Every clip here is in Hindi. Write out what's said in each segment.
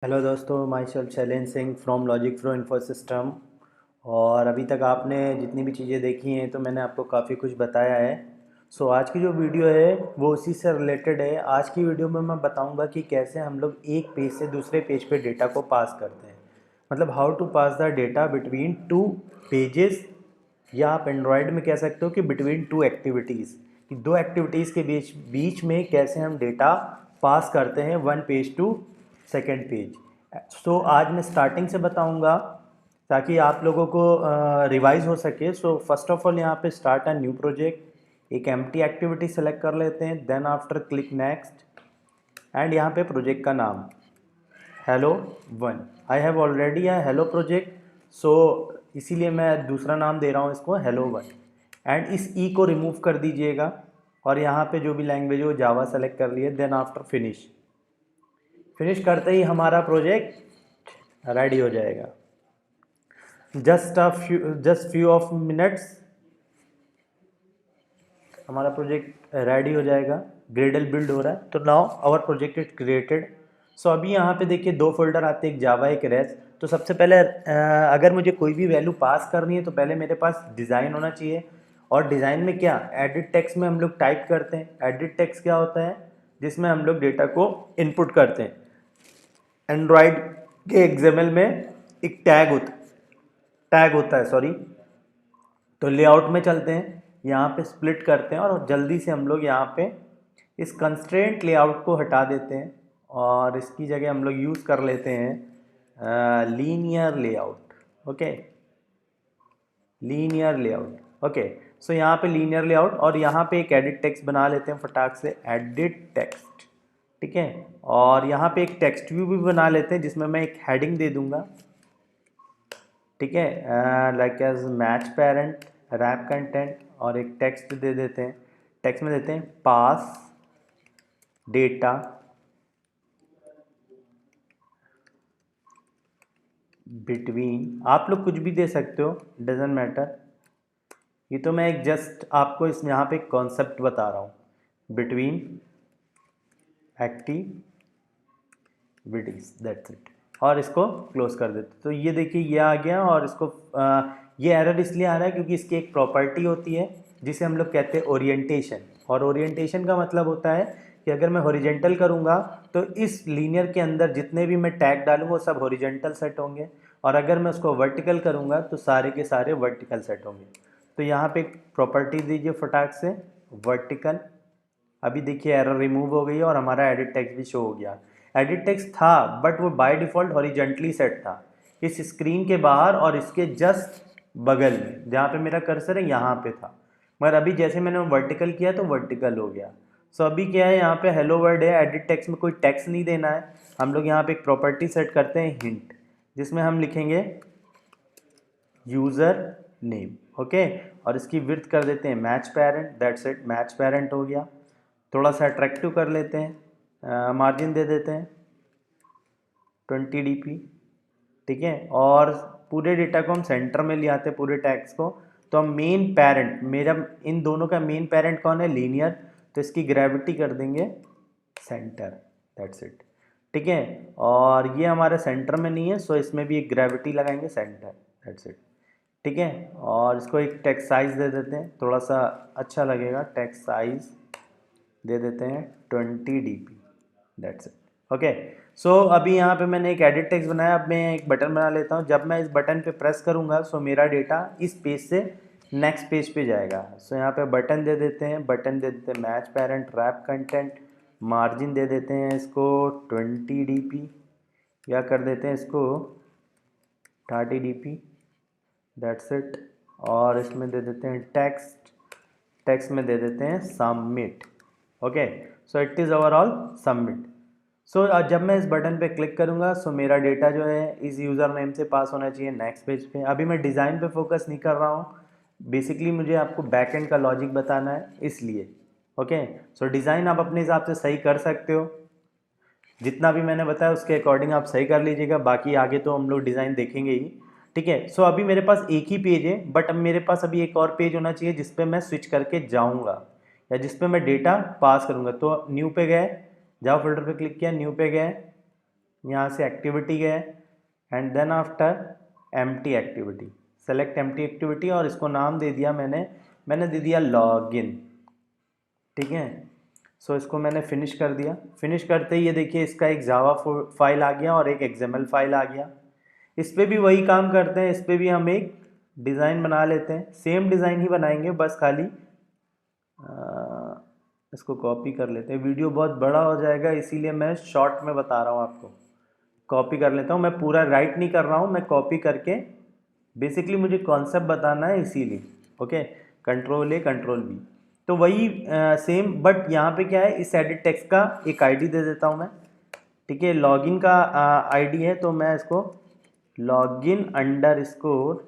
हेलो दोस्तों, my self Shailendra Singh from logic flow info system. और अभी तक आपने जितनी भी चीज़ें देखी हैं तो मैंने आपको काफ़ी कुछ बताया है। आज की जो वीडियो है वो उसी से रिलेटेड है। आज की वीडियो में मैं बताऊंगा कि कैसे हम लोग एक पेज से दूसरे पेज पे डेटा को पास करते हैं, मतलब how to pass the data between two pages, या आप एंड्रॉयड में कह सकते हो कि बिटवीन टू एक्टिविटीज़, कि दो एक्टिविटीज़ के बीच बीच में कैसे हम डेटा पास करते हैं one page to second page. आज मैं स्टार्टिंग से बताऊंगा ताकि आप लोगों को रिवाइज हो सके। फर्स्ट ऑफ ऑल यहाँ पे स्टार्ट अ न्यू प्रोजेक्ट, एक एम्प्टी एक्टिविटी सेलेक्ट कर लेते हैं, then after click next and यहाँ पे प्रोजेक्ट का नाम hello one. I have already a hello project, so इसीलिए मैं दूसरा नाम दे रहा हूँ इसको हेलो वन। एंड इस ई को रिमूव कर दीजिएगा और यहाँ पे जो भी लैंग्वेज हो जावा सेलेक्ट कर लिए, देन आफ्टर फिनिश। फिनिश करते ही हमारा प्रोजेक्ट रेडी हो जाएगा। जस्ट फ्यू ऑफ मिनट्स हमारा प्रोजेक्ट रेडी हो जाएगा। ग्रेडल बिल्ड हो रहा है, तो now our project is created. अभी यहाँ पे देखिए दो फोल्डर आते हैं, एक जावा एक रेस। तो सबसे पहले अगर मुझे कोई भी वैल्यू पास करनी है तो पहले मेरे पास डिज़ाइन होना चाहिए। और डिज़ाइन में क्या, एडिट टेक्स्ट में हम लोग टाइप करते हैं। एडिट टेक्स्ट क्या होता है, जिसमें हम लोग डेटा को इनपुट करते हैं। एंड्रॉयड के एक्सएमएल में एक टैग होता है, सॉरी। तो लेआउट में चलते हैं, यहाँ पे स्प्लिट करते हैं और जल्दी से हम लोग यहाँ पे इस कंस्ट्रेंट लेआउट को हटा देते हैं और इसकी जगह हम लोग यूज़ कर लेते हैं linear layout. Okay, linear layout. Okay, यहाँ पे लीनियर लेआउट और यहाँ पे एक एडिट टेक्स्ट बना लेते हैं फटाक से, एडिट टेक्स्ट। ठीक है, और यहाँ पे एक टेक्स्ट व्यू भी बना लेते हैं जिसमें मैं एक हेडिंग दे दूंगा। ठीक है, like as match parent wrap content, और एक टेक्स्ट दे देते हैं। टेक्स्ट में देते हैं पास डेटा बिटवीन, आप लोग कुछ भी दे सकते हो, डजेंट मैटर। ये तो मैं एक जस्ट आपको इस यहाँ पे कॉन्सेप्ट बता रहा हूँ, बिटवीन एक्टिविटीज, दैट्स इट। और इसको क्लोज कर देते। तो ये देखिए ये आ गया, और इसको ये एरर इसलिए आ रहा है क्योंकि इसकी एक प्रॉपर्टी होती है जिसे हम लोग कहते हैं ओरिएंटेशन। और ओरिएंटेशन का मतलब होता है कि अगर मैं हॉरिजेंटल करूँगा तो इस लीनियर के अंदर जितने भी मैं टैग डालूंगा वो सब हॉरिजेंटल सेट होंगे, और अगर मैं उसको वर्टिकल करूँगा तो सारे के सारे वर्टिकल सेट होंगे। तो यहाँ पे एक प्रॉपर्टी दीजिए फटाक से, वर्टिकल। अभी देखिए एरर रिमूव हो गई और हमारा एडिट टेक्स्ट भी शो हो गया। एडिट टेक्स्ट था बट वो बाय डिफ़ॉल्ट हॉरिजेंटली सेट था इस स्क्रीन के बाहर और इसके जस्ट बगल में, जहाँ पे मेरा कर्सर है यहाँ पे था। मगर अभी जैसे मैंने वर्टिकल किया तो वर्टिकल हो गया। अभी क्या है, यहाँ पे हेलो वर्ड है, एडिट टेक्स्ट में कोई टेक्स्ट नहीं देना है। हम लोग यहाँ पे एक प्रॉपर्टी सेट करते हैं हिंट, जिसमें हम लिखेंगे यूज़र नेम। ओके, और इसकी विड्थ कर देते हैं match parent, that's it, match parent हो गया। थोड़ा सा अट्रैक्टिव कर लेते हैं, मार्जिन दे देते हैं 20 dp। ठीक है, और पूरे डेटा को हम सेंटर में ले आते हैं, पूरे टैग्स को। तो हम मेन पेरेंट, मेरा इन दोनों का मेन पेरेंट कौन है, लीनियर, तो इसकी ग्रेविटी कर देंगे सेंटर, दैट्स इट। ठीक है, और ये हमारे सेंटर में नहीं है, इसमें भी एक ग्रेविटी लगाएंगे सेंटर, दैट्स इट। ठीक है, और इसको एक टेक्स्ट साइज दे देते हैं, थोड़ा सा अच्छा लगेगा, टेक्स्ट साइज दे देते हैं 20 dp, दैट्स इट। ओके, अभी यहाँ पे मैंने एक एडिट टेक्स्ट बनाया। अब मैं एक बटन बना लेता हूँ, जब मैं इस बटन पे प्रेस करूँगा मेरा डेटा इस पेज से नेक्स्ट पेज पे जाएगा। यहाँ पे बटन दे देते हैं, बटन दे देते हैं match parent wrap content, margin दे देते हैं इसको 20 dp, या कर देते हैं इसको 30 dp, दैट्स इट। और इसमें दे देते हैं टेक्स्ट, टेक्स्ट में दे देते हैं submit. Okay, it is overall submit. जब मैं इस बटन पे क्लिक करूँगा मेरा डेटा जो है इस यूज़र नेम से पास होना चाहिए नेक्स्ट पेज पे। अभी मैं डिज़ाइन पे फोकस नहीं कर रहा हूँ, बेसिकली मुझे आपको बैकएंड का लॉजिक बताना है इसलिए। ओके, डिज़ाइन आप अपने हिसाब से सही कर सकते हो, जितना भी मैंने बताया उसके अकॉर्डिंग आप सही कर लीजिएगा, बाकी आगे तो हम लोग डिज़ाइन देखेंगे ही। ठीक है, अभी मेरे पास एक ही पेज है, बट अब मेरे पास अभी एक और पेज होना चाहिए जिस पे मैं स्विच करके जाऊंगा, या जिस पे मैं डेटा पास करूंगा। तो न्यू पे गए, जावा फोल्डर पे क्लिक किया, न्यू पे गए, यहाँ से एक्टिविटी गए and then after empty activity, select empty activity और इसको नाम दे दिया मैंने दे दिया लॉगिन। ठीक है, सो इसको मैंने फिनिश कर दिया। फिनिश करते ही ये देखिए इसका एक जावा फाइल आ गया और एक XML फाइल आ गया। इस पर भी वही काम करते हैं, इस पर भी हम एक डिज़ाइन बना लेते हैं, सेम डिज़ाइन ही बनाएंगे, बस खाली इसको कॉपी कर लेते हैं। वीडियो बहुत बड़ा हो जाएगा इसीलिए मैं शॉर्ट में बता रहा हूँ आपको। कॉपी कर लेता हूँ, मैं पूरा राइट नहीं कर रहा हूँ, मैं कॉपी करके बेसिकली मुझे कॉन्सेप्ट बताना है इसीलिए। Okay, control A control B, तो वही सेम, बट यहाँ पे क्या है, इस एडिट टेक्स्ट का एक आईडी दे देता हूँ मैं। ठीक है, लॉगिन का आईडी है तो मैं इसको लॉगिन अंडरस्कोर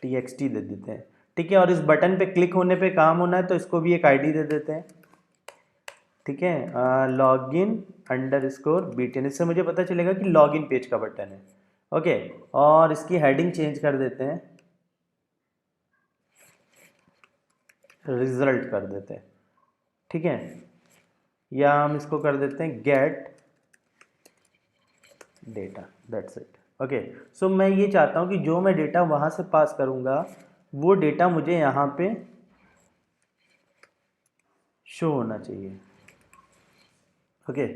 txt दे देते हैं। ठीक है, और इस बटन पे क्लिक होने पे काम होना है तो इसको भी एक आईडी दे देते हैं। ठीक है, लॉगिन अंडरस्कोर BTN, इससे मुझे पता चलेगा कि लॉगिन पेज का बटन है। ओके, और इसकी हेडिंग चेंज कर देते हैं, रिजल्ट कर देते हैं। ठीक है, या हम इसको कर देते हैं get data, that's it. Okay, so मैं ये चाहता हूँ कि जो मैं डेटा वहाँ से पास करूँगा वो डेटा मुझे यहाँ पे शो होना चाहिए। ओके,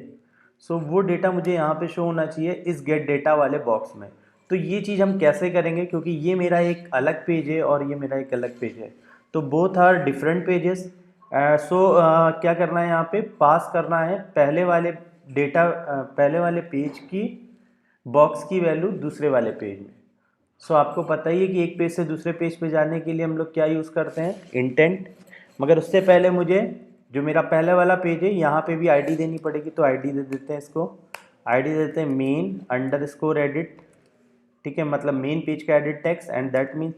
सो वो डेटा मुझे यहाँ पे शो होना चाहिए इस गेट डेटा वाले बॉक्स में। तो ये चीज़ हम कैसे करेंगे, क्योंकि ये मेरा एक अलग पेज है और ये मेरा एक अलग पेज है, तो बोथ आर डिफरेंट पेजेस। सो क्या करना है, यहाँ पे पास करना है पहले वाले डेटा, पहले वाले पेज की बॉक्स की वैल्यू दूसरे वाले पेज में। सो आपको पता ही है कि एक पेज से दूसरे पेज पे जाने के लिए हम लोग क्या यूज़ करते हैं, इंटेंट। मगर उससे पहले मुझे जो मेरा पहले वाला पेज है यहाँ पे भी आईडी देनी पड़ेगी, तो आईडी दे देते हैं, इसको आईडी देते हैं मेन अंडरस्कोर एडिट। ठीक है, मतलब मेन पेज का edit text and that mean,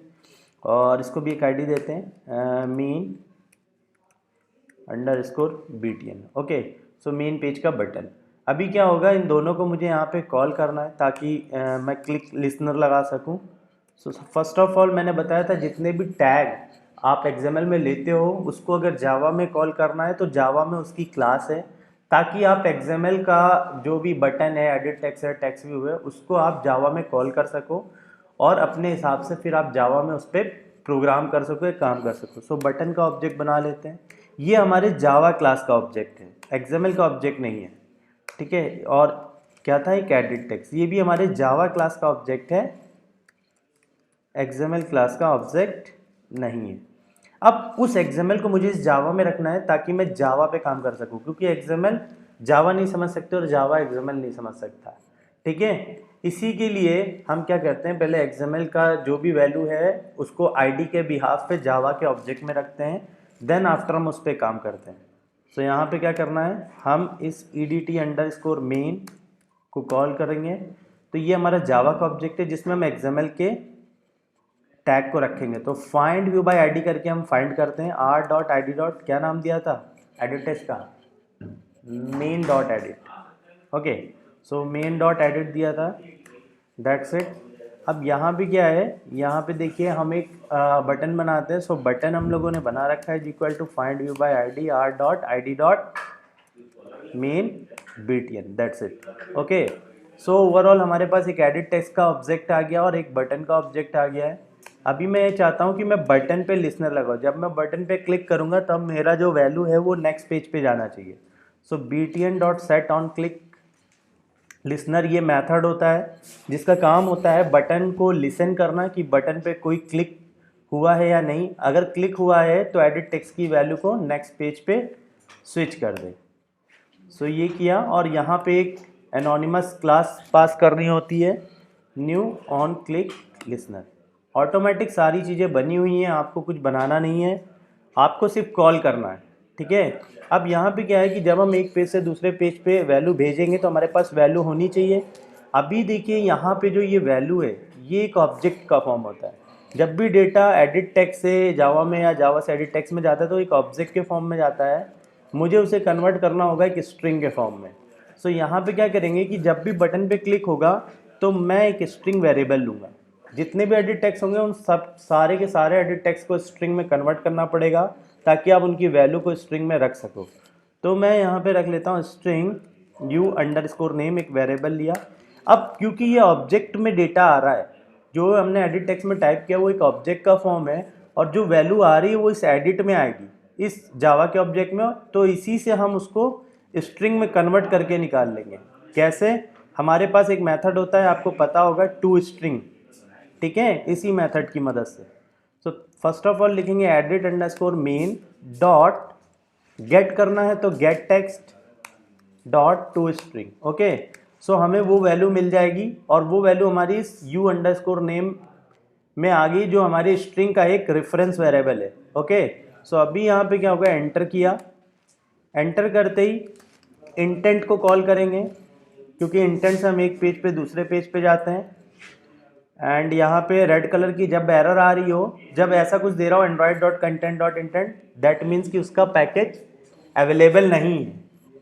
और इसको भी एक आईडी देते हैं main underscore BTN। Okay, so main page का बटन। अभी क्या होगा, इन दोनों को मुझे यहाँ पे कॉल करना है ताकि मैं क्लिक लिसनर लगा सकूँ। सो फर्स्ट ऑफ ऑल मैंने बताया था जितने भी टैग आप XML में लेते हो उसको अगर जावा में कॉल करना है तो जावा में उसकी क्लास है, ताकि आप XML का जो भी बटन है, एडिट टेक्स्ट है, टेक्स्ट व्यू है, उसको आप जावा में कॉल कर सको और अपने हिसाब से फिर आप जावा में उस पर प्रोग्राम कर सको या काम कर सको। सो बटन का ऑब्जेक्ट बना लेते हैं, ये हमारे जावा क्लास का ऑब्जेक्ट है, XML का ऑब्जेक्ट नहीं है। ठीक है, और क्या था, एक एडिट टेक्स्ट, ये भी हमारे जावा क्लास का ऑब्जेक्ट है, XML क्लास का ऑब्जेक्ट नहीं है। अब उस XML को मुझे इस जावा में रखना है ताकि मैं जावा पे काम कर सकूं, क्योंकि XML जावा नहीं समझ सकते और जावा XML नहीं समझ सकता। ठीक है, इसी के लिए हम क्या करते हैं, पहले XML का जो भी वैल्यू है उसको आईडी के बिहाफ पे जावा के ऑब्जेक्ट में रखते हैं, देन आफ्टर हम उस पर काम करते हैं। सो यहाँ पे क्या करना है, हम इस EDT अंडरस्कोर मेन को कॉल करेंगे, तो ये हमारा जावा का ऑब्जेक्ट है जिसमें हम XML के टैग को रखेंगे। तो फाइंड व्यू बाय आईडी करके हम फाइंड करते हैं, r.id. क्या नाम दिया था एडिट टेक्स्ट का, main dot edit. Okay, so main dot edit दिया था, दैट्स इट। अब यहाँ पे क्या है, यहाँ पे देखिए हम एक बटन बनाते हैं। सो बटन हम लोगों ने बना रखा है equal to find view by ID r.id. Main BTN, that's it. Okay, so overall हमारे पास एक एडिट टेक्स्ट का ऑब्जेक्ट आ गया और एक बटन का ऑब्जेक्ट आ गया है। अभी मैं चाहता हूँ कि मैं बटन पे लिसनर लगाऊँ, जब मैं बटन पे क्लिक करूँगा तब मेरा जो वैल्यू है वो नेक्स्ट पेज पे जाना चाहिए। सो BTN.set on click लिसनर ये मेथड होता है जिसका काम होता है बटन को लिसन करना कि बटन पे कोई क्लिक हुआ है या नहीं। अगर क्लिक हुआ है तो एडिट टेक्स्ट की वैल्यू को नेक्स्ट पेज पे स्विच कर दे। सो ये किया, और यहाँ पे एक एनोनिमस क्लास पास करनी होती है, new on click listener. Automatic सारी चीज़ें बनी हुई हैं, आपको कुछ बनाना नहीं है, आपको सिर्फ कॉल करना है। ठीक है, अब यहाँ पे क्या है कि जब हम एक पेज से दूसरे पेज पे वैल्यू भेजेंगे तो हमारे पास वैल्यू होनी चाहिए। अभी देखिए यहाँ पे जो ये वैल्यू है ये एक ऑब्जेक्ट का फॉर्म होता है। जब भी डेटा एडिट टेक्स्ट से जावा में या जावा से एडिट टेक्स्ट में जाता है तो एक ऑब्जेक्ट के फॉर्म में जाता है, मुझे उसे कन्वर्ट करना होगा एक स्ट्रिंग के फॉर्म में। सो यहाँ पे क्या करेंगे कि जब भी बटन पे क्लिक होगा तो मैं एक स्ट्रिंग वेरिएबल लूँगा, जितने भी एडिट टेक्स्ट होंगे उन सब सारे के सारे एडिट टेक्स्ट को स्ट्रिंग में कन्वर्ट करना पड़ेगा ताकि आप उनकी वैल्यू को स्ट्रिंग में रख सको। तो मैं यहाँ पे रख लेता हूँ स्ट्रिंग यू अंडरस्कोर नेम, एक वेरिएबल लिया। अब क्योंकि ये ऑब्जेक्ट में डेटा आ रहा है, जो हमने एडिट टेक्स्ट में टाइप किया वो एक ऑब्जेक्ट का फॉर्म है, और जो वैल्यू आ रही है वो इस एडिट में आएगी, इस जावा के ऑब्जेक्ट में। तो इसी से हम उसको स्ट्रिंग में कन्वर्ट करके निकाल लेंगे। कैसे? हमारे पास एक मेथड होता है, आपको पता होगा, टू स्ट्रिंग, ठीक है, इसी मेथड की मदद से। तो फर्स्ट ऑफ ऑल लिखेंगे edit underscore main dot get करना है तो get text dot to string. Okay, so हमें वो वैल्यू मिल जाएगी, और वो वैल्यू हमारी इस यू अंडरस्कोर नेम में आ गई, जो हमारी स्ट्रिंग का एक रेफरेंस वेरिएबल है। ओके, सो अभी यहाँ पे क्या होगा, एंटर किया, एंटर करते ही इंटेंट को कॉल करेंगे, क्योंकि इंटेंट से हम एक पेज पे दूसरे पेज पे जाते हैं। एंड यहाँ पे रेड कलर की जब एरर आ रही हो, जब ऐसा कुछ दे रहा हो Android dot content dot intent, that means कि उसका पैकेज अवेलेबल नहीं है।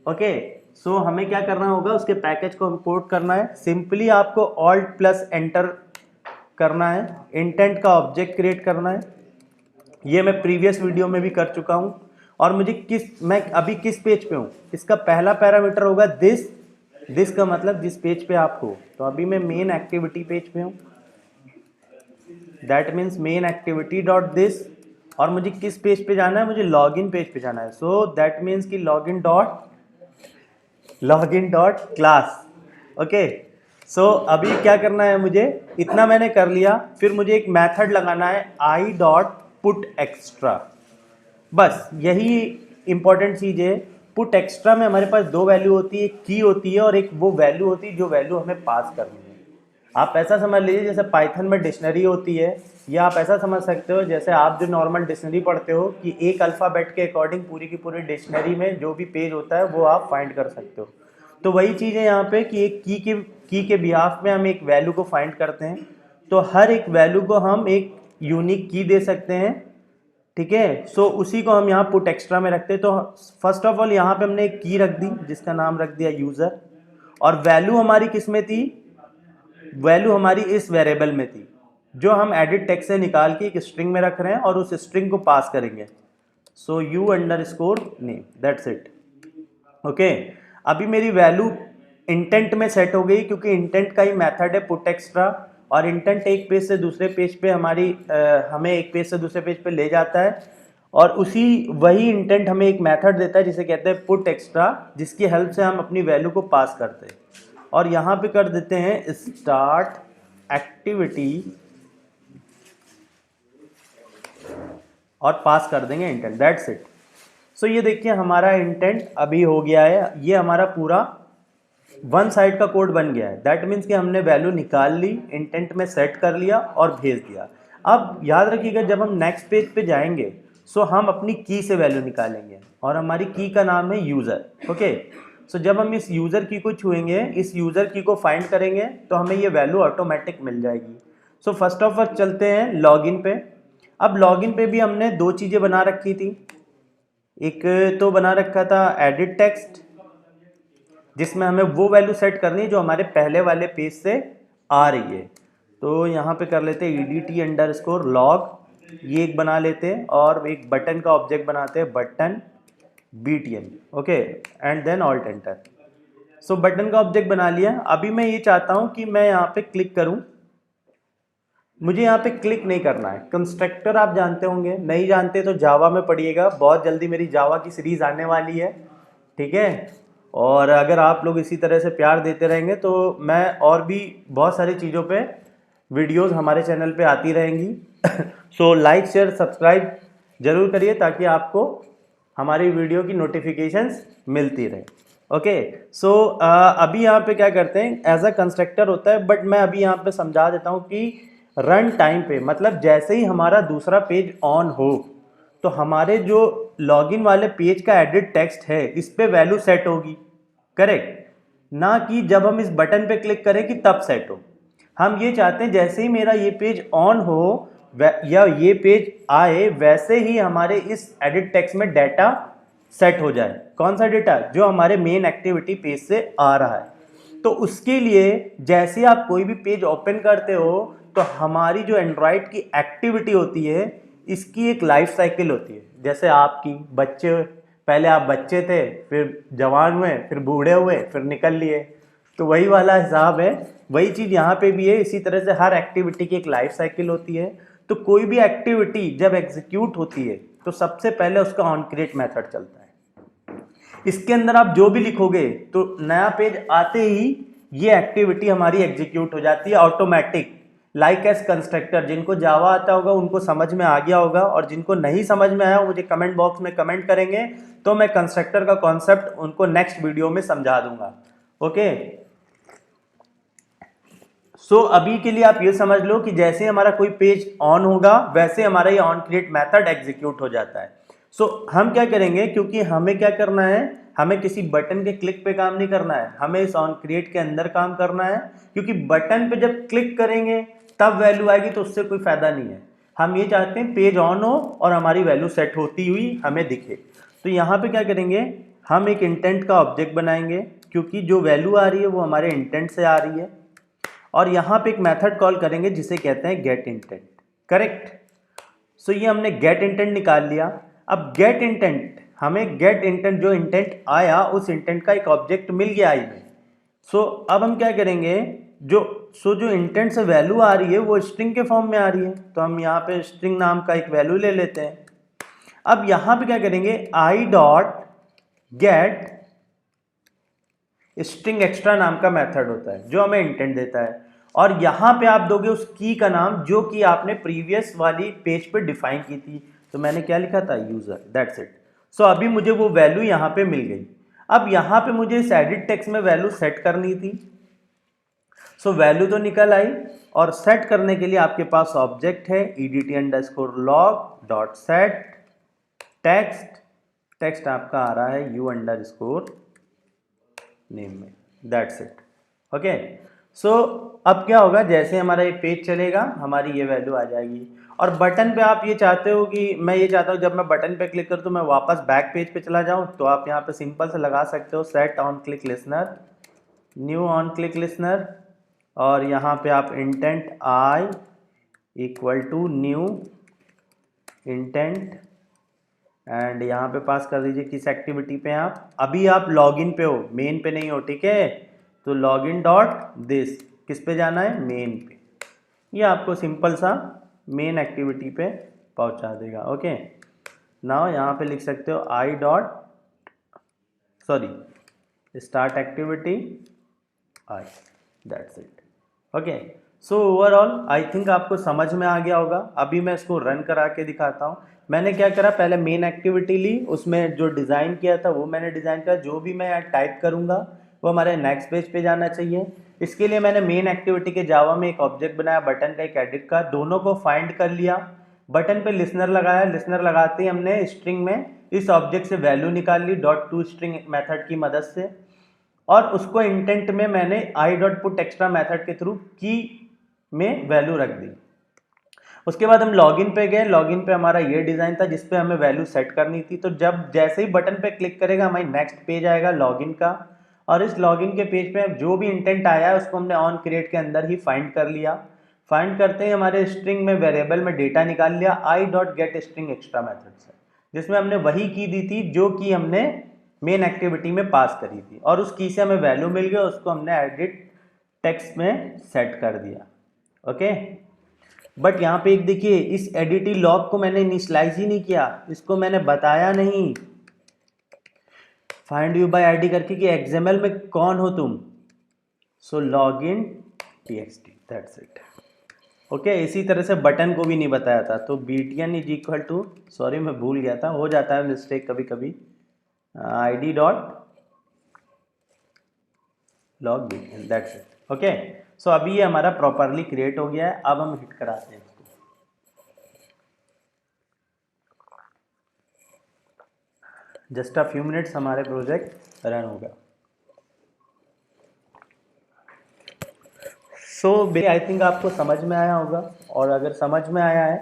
ओके, सो हमें क्या करना होगा, उसके पैकेज को इंपोर्ट करना है। सिंपली आपको ऑल्ट प्लस एंटर करना है, इंटेंट का ऑब्जेक्ट क्रिएट करना है। ये मैं प्रीवियस वीडियो में भी कर चुका हूँ। और मुझे मैं अभी किस पेज पे हूँ, इसका पहला पैरामीटर होगा दिस का मतलब जिस पेज पे आप हो। तो अभी मैं मेन एक्टिविटी पेज पे हूँ, that means main activity dot this. और मुझे किस पेज पे जाना है, मुझे लॉगिन पेज पे जाना है। सो दैट मीन्स कि login dot class. Okay, so अभी क्या करना है, मुझे इतना मैंने कर लिया। फिर मुझे एक मेथड लगाना है आई डॉट पुट एक्स्ट्रा, बस यही इंपॉर्टेंट चीज़ है। पुट एक्स्ट्रा में हमारे पास दो वैल्यू होती है, एक की होती है और एक वो वैल्यू होती है जो वैल्यू हमें पास करनी है। आप ऐसा समझ लीजिए जैसे पाइथन में डिक्शनरी होती है, या आप ऐसा समझ सकते हो जैसे आप जो नॉर्मल डिक्शनरी पढ़ते हो कि एक अल्फ़ाबेट के अकॉर्डिंग पूरी की पूरी डिक्शनरी में जो भी पेज होता है वो आप फाइंड कर सकते हो। तो वही चीज़ है यहाँ पे कि एक की के बिहाफ में हम एक वैल्यू को फाइंड करते हैं। तो हर एक वैल्यू को हम एक यूनिक की दे सकते हैं, ठीक है। सो उसी को हम यहाँ पुट एक्स्ट्रा में रखते हैं। तो फर्स्ट ऑफ ऑल यहाँ पे हमने एक की रख दी जिसका नाम रख दिया यूज़र, और वैल्यू हमारी किस में थी, वैल्यू हमारी इस वेरिएबल में थी जो हम एडिट टेक्स्ट से निकाल के एक स्ट्रिंग में रख रहे हैं और उस स्ट्रिंग को पास करेंगे। So you underscore name, that's it. Okay, अभी मेरी वैल्यू इंटेंट में सेट हो गई, क्योंकि इंटेंट का ही मेथड है पुट एक्स्ट्रा, और इंटेंट एक पेज से दूसरे पेज पे हमें एक पेज से दूसरे पेज पे ले जाता है, और वही इंटेंट हमें एक मेथड देता है जिसे कहते हैं पुट एक्स्ट्रा, जिसकी हेल्प से हम अपनी वैल्यू को पास करते हैं। और यहाँ पे कर देते हैं स्टार्ट एक्टिविटी और पास कर देंगे इंटेंट, दैट्स इट। सो ये देखिए हमारा इंटेंट अभी हो गया है, ये हमारा पूरा वन साइड का कोड बन गया है। दैट मीन्स कि हमने वैल्यू निकाल ली, इंटेंट में सेट कर लिया और भेज दिया। अब याद रखिएगा जब हम नेक्स्ट पेज पे जाएंगे सो हम अपनी की से वैल्यू निकालेंगे, और हमारी की का नाम है यूज़र। ओके, सो जब हम इस यूज़र की को छुएंगे, इस यूज़र की को फाइंड करेंगे, तो हमें ये वैल्यू ऑटोमेटिक मिल जाएगी। सो फर्स्ट ऑफ ऑल चलते हैं लॉगिन पे। अब लॉगिन पे भी हमने दो चीज़ें बना रखी थी, एक तो बना रखा था एडिट टेक्स्ट, जिसमें हमें वो वैल्यू सेट करनी है जो हमारे पहले वाले पेज से आ रही है। तो यहाँ पे कर लेते हैं edt अंडरस्कोर लॉग, ये एक बना लेते हैं, और एक बटन का ऑब्जेक्ट बनाते हैं button btn। Okay, and then alt enter. So button का ऑब्जेक्ट बना लिया। अभी मैं ये चाहता हूँ कि मैं यहाँ पे क्लिक करूँ, मुझे यहाँ पे क्लिक नहीं करना है। कंस्ट्रक्टर आप जानते होंगे, नहीं जानते तो जावा में पढ़िएगा, बहुत जल्दी मेरी जावा की सीरीज आने वाली है, ठीक है। और अगर आप लोग इसी तरह से प्यार देते रहेंगे तो मैं और भी बहुत सारी चीज़ों पे वीडियोस हमारे चैनल पे आती रहेंगी। सो लाइक शेयर सब्सक्राइब जरूर करिए ताकि आपको हमारी वीडियो की नोटिफिकेशंस मिलती रहे। ओके, सो अभी यहाँ पे क्या करते हैं, एज अ कंस्ट्रक्टर होता है, बट मैं अभी यहाँ पे समझा देता हूँ कि रन टाइम पे, मतलब जैसे ही हमारा दूसरा पेज ऑन हो तो हमारे जो लॉगिन वाले पेज का एडिट टेक्स्ट है इस पे वैल्यू सेट होगी, करेक्ट, ना कि जब हम इस बटन पे क्लिक करें कि तब सेट हो। हम ये चाहते हैं जैसे ही मेरा ये पेज ऑन हो या ये पेज आए, वैसे ही हमारे इस एडिट टेक्स्ट में डाटा सेट हो जाए। कौन सा डेटा, जो हमारे मेन एक्टिविटी पेज से आ रहा है। तो उसके लिए जैसे आप कोई भी पेज ओपन करते हो तो हमारी जो एंड्रॉयड की एक्टिविटी होती है इसकी एक लाइफ साइकिल होती है। जैसे आपकी बच्चे पहले आप बच्चे थे, फिर जवान हुए, फिर बूढ़े हुए, फिर निकल लिए। तो वही वाला हिसाब है, वही चीज़ यहाँ पे भी है। इसी तरह से हर एक्टिविटी की एक लाइफ साइकिल होती है। तो कोई भी एक्टिविटी जब एग्जीक्यूट होती है तो सबसे पहले उसका ऑन क्रिएट मेथड चलता है। इसके अंदर आप जो भी लिखोगे तो नया पेज आते ही ये एक्टिविटी हमारी एग्जीक्यूट हो जाती है ऑटोमेटिक, लाइक एज कंस्ट्रक्टर। जिनको जावा आता होगा उनको समझ में आ गया होगा, और जिनको नहीं समझ में आया मुझे कमेंट बॉक्स में कमेंट करेंगे तो मैं कंस्ट्रक्टर का कॉन्सेप्ट उनको नेक्स्ट वीडियो में समझा दूंगा। ओके, सो अभी के लिए आप ये समझ लो कि जैसे हमारा कोई पेज ऑन होगा वैसे हमारा ये ऑन क्रिएट मेथड एग्जीक्यूट हो जाता है। सो हम क्या करेंगे, क्योंकि हमें क्या करना है, हमें किसी बटन के क्लिक पे काम नहीं करना है, हमें इस ऑन क्रिएट के अंदर काम करना है। क्योंकि बटन पे जब क्लिक करेंगे तब वैल्यू आएगी, तो उससे कोई फायदा नहीं है। हम ये चाहते हैं पेज ऑन हो और हमारी वैल्यू सेट होती हुई हमें दिखे। तो यहाँ पे क्या करेंगे, हम एक इंटेंट का ऑब्जेक्ट बनाएंगे, क्योंकि जो वैल्यू आ रही है वो हमारे इंटेंट से आ रही है। और यहाँ पे एक मेथड कॉल करेंगे जिसे कहते हैं गेट इंटेंट। करेक्ट। सो ये हमने गेट इंटेंट निकाल लिया। अब गेट इंटेंट, हमें गेट इंटेंट, जो इंटेंट आया उस इंटेंट का एक ऑब्जेक्ट मिल गया आई में। सो अब हम क्या करेंगे, जो इंटेंट से वैल्यू आ रही है वो स्ट्रिंग के फॉर्म में आ रही है, तो हम यहाँ पे स्ट्रिंग नाम का एक वैल्यू ले लेते हैं। अब यहाँ पे क्या करेंगे, I dot gate string extra नाम का मेथड होता है जो हमें इंटेंट देता है। और यहां पे आप दोगे उस की का नाम जो कि आपने प्रीवियस वाली पेज पे डिफाइन की थी। तो मैंने क्या लिखा था, यूजर, दैट्स इट। सो अभी मुझे वो वैल्यू यहां पे मिल गई। अब यहां पे मुझे इस एडिट टेक्स्ट में वैल्यू सेट करनी थी। सो वैल्यू तो निकल आई, और सेट करने के लिए आपके पास ऑब्जेक्ट है edt_log.set टेक्स्ट। टेक्स्ट आपका आ रहा है u_नेम में, दैट्स इट। ओके, सो अब क्या होगा, जैसे हमारा ये पेज चलेगा हमारी ये वैल्यू आ जाएगी। और बटन पे आप ये चाहते हो कि मैं ये चाहता हूँ जब मैं बटन पे क्लिक करूँ तो मैं वापस बैक पेज पे चला जाऊँ, तो आप यहाँ पे सिंपल से लगा सकते हो set on click listener, new on click listener, और यहाँ पे आप intent I equal to new intent, and यहाँ पे पास कर दीजिए किस एक्टिविटी पे आप अभी आप लॉगिन पे हो, मेन पे नहीं हो, ठीक है। तो लॉगिन डॉट दिस किस पे जाना है, मेन पे। ये आपको सिंपल सा मेन एक्टिविटी पे पहुंचा देगा। ओके, नाउ यहाँ पे लिख सकते हो I dot start activity I, that's it. Okay, so overall I think आपको समझ में आ गया होगा। अभी मैं इसको रन करा के दिखाता हूँ। मैंने क्या करा, पहले मेन एक्टिविटी ली, उसमें जो डिज़ाइन किया था वो मैंने डिज़ाइन किया। जो भी मैं यहाँ टाइप करूँगा वो हमारे नेक्स्ट पेज पे जाना चाहिए। इसके लिए मैंने मेन एक्टिविटी के जावा में एक ऑब्जेक्ट बनाया, बटन का एक एडिट का, दोनों को फाइंड कर लिया। बटन पे लिसनर लगाया, लिसनर लगाते ही हमने स्ट्रिंग में इस ऑब्जेक्ट से वैल्यू निकाल ली .toString मेथड की मदद से, और उसको इंटेंट में मैंने i.putExtra मेथड के थ्रू की में वैल्यू रख दी। उसके बाद हम लॉगिन पे गए। लॉगिन पे हमारा ये डिज़ाइन था जिसपे हमें वैल्यू सेट करनी थी। तो जब जैसे ही बटन पे क्लिक करेगा हमारी नेक्स्ट पेज आएगा लॉगिन का, और इस लॉगिन के पेज पे जो भी इंटेंट आया है उसको हमने ऑन क्रिएट के अंदर ही फाइंड कर लिया। फाइंड करते ही हमारे स्ट्रिंग में वेरिएबल में डेटा निकाल लिया i.getString extra मेथड से, जिसमें हमने वही की दी थी जो कि हमने मेन एक्टिविटी में पास करी थी, और उस की से हमें वैल्यू मिल गई, उसको हमने एडिट टेक्स्ट में सेट कर दिया। ओके, बट यहाँ पे एक देखिए, इस एडिटी लॉग को मैंने इनिशियलाइज ही नहीं किया, इसको मैंने बताया नहीं फाइंड यू बाय आईडी करके कि एक्सएमएल में कौन हो तुम। So login txt, that's it. Okay, इसी तरह से बटन को भी नहीं बताया था। तो btn is equal to, sorry मैं भूल गया था, हो जाता है मिस्टेक कभी कभी, id dot log btn, that's it. Okay, so अभी ये हमारा प्रॉपरली क्रिएट हो गया है। अब हम हिट कराते हैं इसको। जस्ट अ फ्यू मिनट्स हमारे प्रोजेक्ट रन होगा। सो आई थिंक आपको समझ में आया होगा, और अगर समझ में आया है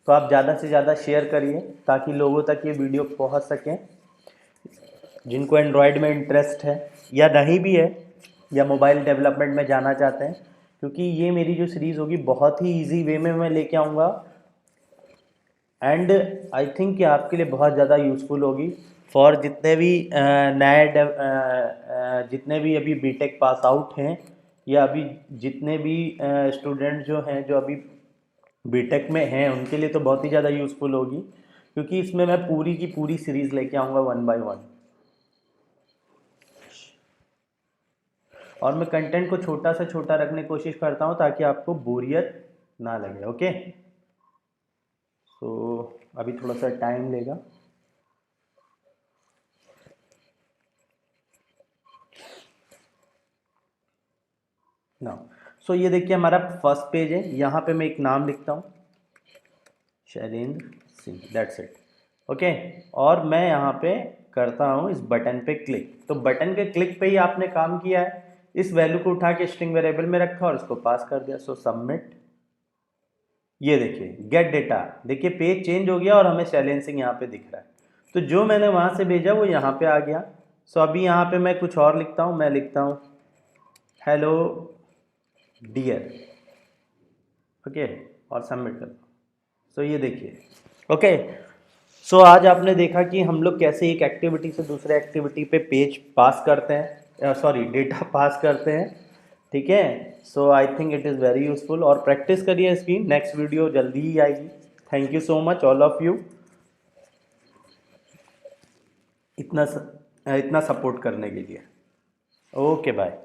तो आप ज़्यादा से ज़्यादा शेयर करिए ताकि लोगों तक ये वीडियो पहुंच सके जिनको एंड्रॉयड में इंटरेस्ट है या नहीं भी है, या मोबाइल डेवलपमेंट में जाना चाहते हैं। क्योंकि ये मेरी जो सीरीज़ होगी बहुत ही ईजी वे में मैं लेके आऊँगा, एंड आई थिंक कि आपके लिए बहुत ज़्यादा यूज़फुल होगी फॉर जितने भी जितने भी अभी बीटेक पास आउट हैं, या अभी जितने भी स्टूडेंट जो हैं जो अभी बीटेक में हैं, उनके लिए तो बहुत ही ज़्यादा यूज़फुल होगी, क्योंकि इसमें मैं पूरी की पूरी सीरीज़ लेके आऊँगा 1 बाय 1। और मैं कंटेंट को छोटा से छोटा रखने की कोशिश करता हूँ ताकि आपको बोरियत ना लगे। ओके, सो अभी थोड़ा सा टाइम लेगा। ना सो ये देखिए हमारा फर्स्ट पेज है, यहाँ पे मैं एक नाम लिखता हूँ, Shailendra Singh, that's it. Okay, और मैं यहाँ पे करता हूँ इस बटन पे क्लिक। तो बटन के क्लिक पे ही आपने काम किया है, इस वैल्यू को उठा के स्ट्रिंग वेरिएबल में रखा और उसको पास कर दिया। सो सबमिट। ये देखिए गेट डेटा, देखिए पेज चेंज हो गया और हमें शैलेंद्र सिंह यहाँ पे दिख रहा है। तो जो मैंने वहाँ से भेजा वो यहाँ पे आ गया। सो अभी यहाँ पे मैं कुछ और लिखता हूँ, मैं लिखता हूँ हेलो डियर। ओके, और सबमिट करता हूँ। सो ये देखिए। ओके, सो आज आपने देखा कि हम लोग कैसे एक एक्टिविटी से दूसरे एक्टिविटी पे पेज पास करते हैं, सॉरी डेटा पास करते हैं। ठीक है, so I think it is very useful, और प्रैक्टिस करिए इसकी। नेक्स्ट वीडियो जल्दी ही आएगी। Thank you so much all of you, इतना इतना सपोर्ट करने के लिए। Okay bye.